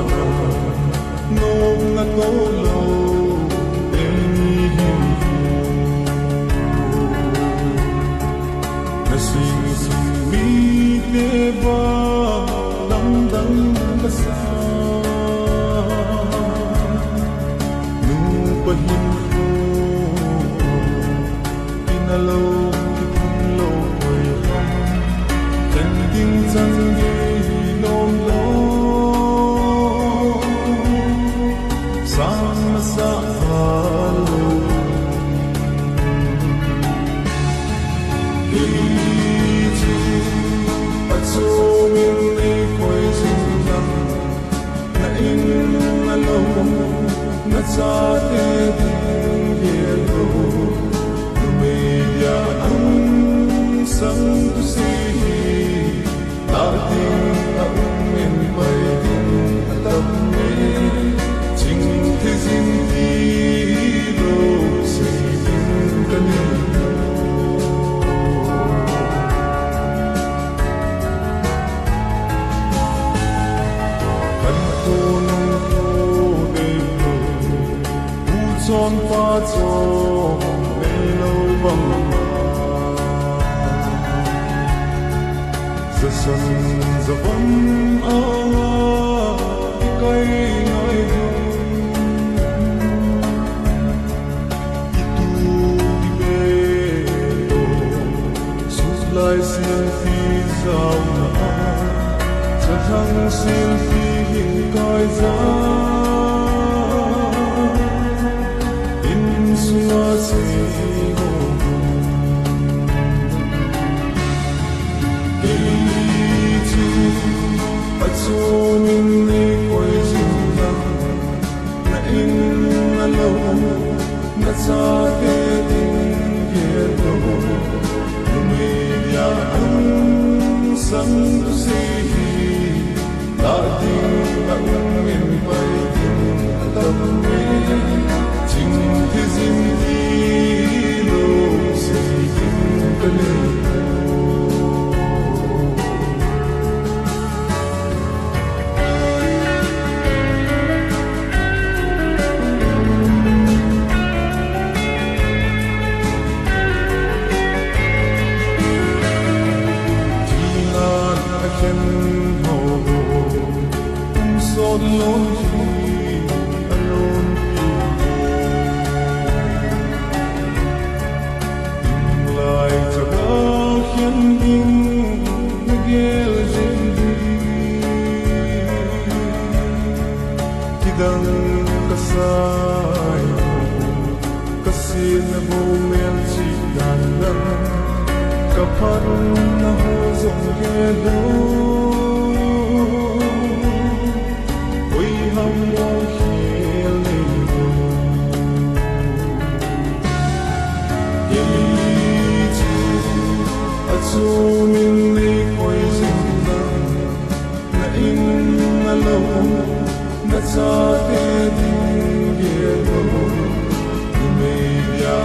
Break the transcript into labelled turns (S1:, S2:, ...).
S1: na nôm na cô lâu em hiền na sing sing mi te ba lam dang na sa nu pa hin ko inalo lo koi ham ten ding zang ye lom lo sang sa lo so min ni koi sin lam na in na lo na sa te ye lo me ya an sang tu si ta tin ta min pai tin ta me ching te sin ti lo si tin ka ni son pa cho mây lâu vắng giờ sân giờ vẫn cái cây ngồi itu đi về đồ sút lại xin phi sao na giờ thăng xin phi hình coi ra sa te tin ye lo me ya an sang tu si ta tin ta min pai tin ta me ching ti zin ti lo si tin ka le alone lại cho bao khiến mình ghé dừng khi đang cả sai cả xin vô men chỉ đàn lăng cả phát na hồ rộng ghé lâu so min ni koi sin na in na lo na sa te din ye lo me ya